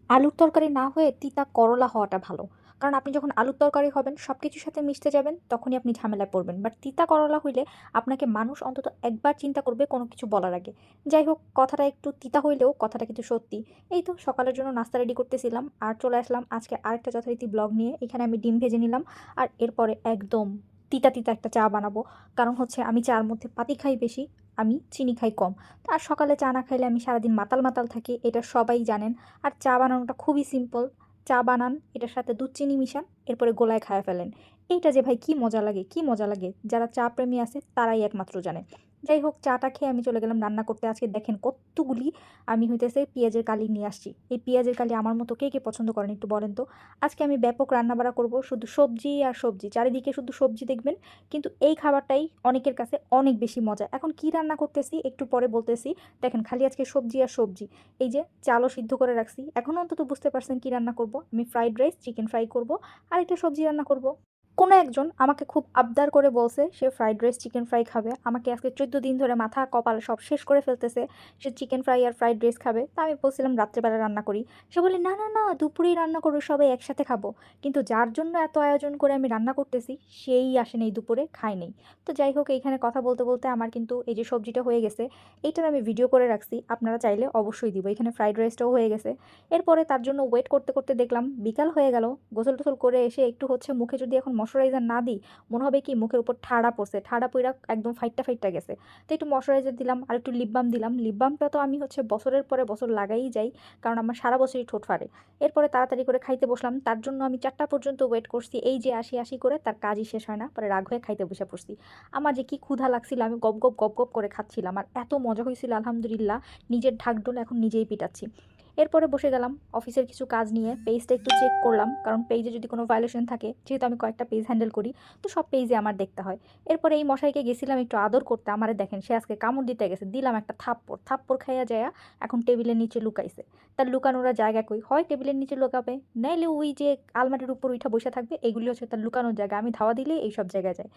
আলুর তরকারি না হয়ে তিতা করলা হওয়াটা ভালো। কারণ আপনি যখন আলুর তরকারি হবেন সব কিছুর সাথে মিশতে যাবেন তখনই আপনি ঝামেলায় পড়বেন। বাট তিতা করলা হইলে আপনাকে মানুষ অন্তত একবার চিন্তা করবে কোনো কিছু বলার আগে। যাই হোক কথাটা একটু তিতা হইলেও কথাটা কিন্তু সত্যি। এই তো সকালের জন্য নাস্তা রেডি করতেছিলাম আর চলে আসলাম আজকে আরেকটা যথারীতি ব্লগ নিয়ে। এখানে আমি ডিম ভেজে নিলাম আর এরপরে একদম তিতা, তিতা একটা চা বানাবো। কারণ হচ্ছে আমি চা'র মধ্যে পাতি খাই বেশি, আমি চিনি খাই কম। আর সকালে চা না খাইলে আমি সারাদিন মাতাল, মাতাল থাকি এটা সবাই জানেন। আর চা বানানোটা খুবই সিম্পল। চা বানান, এটার সাথে দুধ চিনি মিশান, এরপরে গোলায় খায়া ফেলেন। এইটা যে ভাই কি মজা লাগে, কি মজা লাগে! যারা চা প্রেমী আছে তারাই একমাত্র জানে। যাই হোক চাটা খেয়ে আমি চলে গেলাম রান্না করতে। আজকে দেখেন কতগুলি আমি হইতেছে পেঁয়াজের কালি নিয়ে আসছি। এই পেঁয়াজের কালি আমার মতো কে, কে পছন্দ করেন একটু বলেন তো? আজকে আমি ব্যাপক রান্না-বাড়া করব। শুধু সবজি আর সবজি। চারিদিকে শুধু সবজি দেখবেন। কিন্তু এই খাবারটাই অনেকের কাছে অনেক বেশি মজা। এখন কি রান্না করতেছি একটু পরে বলতেছি। দেখেন খালি আজকে সবজি আর সবজি। এই যে চালও সিদ্ধ করে রাখছি। এখনও অন্তত বুঝতে পারছেন কি রান্না করব। আমি ফ্রাইড রাইস, চিকেন ফ্রাই করব আর একটা সবজি রান্না করব। কোনো একজন আমাকে খুব আবদার করে বলছে সে ফ্রাইড রাইস, চিকেন ফ্রাই খাবে। আমাকে আজকে ১৪ দিন ধরে মাথা কপাল সব শেষ করে ফেলতেছে। সে চিকেন ফ্রাই আর ফ্রাইড রাইস খাবে। তা আমি বলছিলাম রাত্রেবেলা রান্না করি। সে বলে, "না, না, না দুপুরেই রান্না করো সবাই একসাথে খাবো।" কিন্তু যার জন্য এত আয়োজন করে আমি রান্না করতেছি সেই আসে নাই দুপুরে, খায় নাই। তো যাই হোক এইখানে কথা বলতে, বলতে আমার কিন্তু এই যে সবজিটা হয়ে গেছে, এইটার আমি ভিডিও করে রাখছি। আপনারা চাইলে অবশ্যই দিব। এখানে ফ্রাইড রাইসটাও হয়ে গেছে। এরপরে তার জন্য ওয়েট করতে, করতে দেখলাম বিকাল হয়ে গেল। গোসল-টোসল করে এসে একটু হচ্ছে মুখে যদি এখন ময়েশ্চারাইজার না দিই, মনে হবে কি মুখের উপর ঠাডা পড়ছে। ঠাডা পইড়া একদম ফাইট্টা, ফাইট্টা গেছে। তো একটু ময়েশ্চারাইজার দিলাম আর একটু লিপ বাম দিলাম। লিপ বামটা তো আমি হচ্ছে বছরের পরে বছর লাগাই যাই। কারণ আমার সারা বছরই ঠোঁট ফাড়ে। এরপরে তাড়াতাড়ি করে খাইতে বসলাম। তার জন্য আমি ৪টা পর্যন্ত ওয়েট করছি। এই যে আসি, আসি করে তার কাজই শেষ হয় না। পরে রাগ হয়ে খাইতে বইসা পড়ছি। আমার যে কি ক্ষুধা লাগছিল আমি গপ, গপ, গপ, গপ করে খাচ্ছিলাম। আর এত মজা হইছিল আলহামদুলিল্লাহ। নিজের ঢাকঢোল এখন নিজেই পিটাচ্ছি। এরপরে বসে গেলাম অফিসের কিছু কাজ নিয়ে। পেজটা একটু চেক করলাম। কারণ পেজে যদি কোনো ভায়োলেশন থাকে, যেহেতু আমি কয়েকটা পেজ হ্যান্ডেল করি, তো সব পেজই আমার দেখতে হয়। এরপরে এই মশাইকে গেছিলাম একটু আদর করতে। আমারে দেখেন সে আজকে কামড় দিতে গেছে। দিলাম একটা থাপ্পড়। থাপ্পড় খাইয়া যাইয়া এখন টেবিলের নিচে লুকাইছে। তার লুকানোর আর জায়গা কই? হয় টেবিলের নিচে লুকাবে, নাইলে ওই যে আলমারির উপর উইঠা বইসা থাকবে। এগুলি হচ্ছে তার লুকানোর জায়গা। আমি ধাওয়া দিলেই এইসব জায়গায় যায়।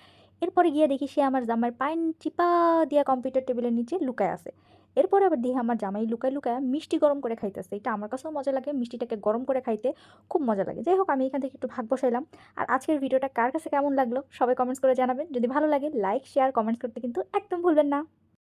এরপরে গিয়ে দেখি সে আমার জামার পাইন চিপা দিয়া কম্পিউটার টেবিলের নিচে লুকায় আছে। এরপরে আবার দেখি আমার জামাই লুকায়, লুকায়া মিষ্টি গরম করে খাইতেছে। এটা আমার কাছেও মজা লাগে। মিষ্টিটাকে গরম করে খাইতে খুব মজা লাগে। যাই হোক আমি এখান থেকে একটু ভাগ বসাইলাম। আর আজকের ভিডিওটা কার কাছে কেমন লাগলো সবাই কমেন্টস করে জানাবেন। যদি ভালো লাগে লাইক, শেয়ার, কমেন্টস করতে কিন্তু একদম ভুলবেন না।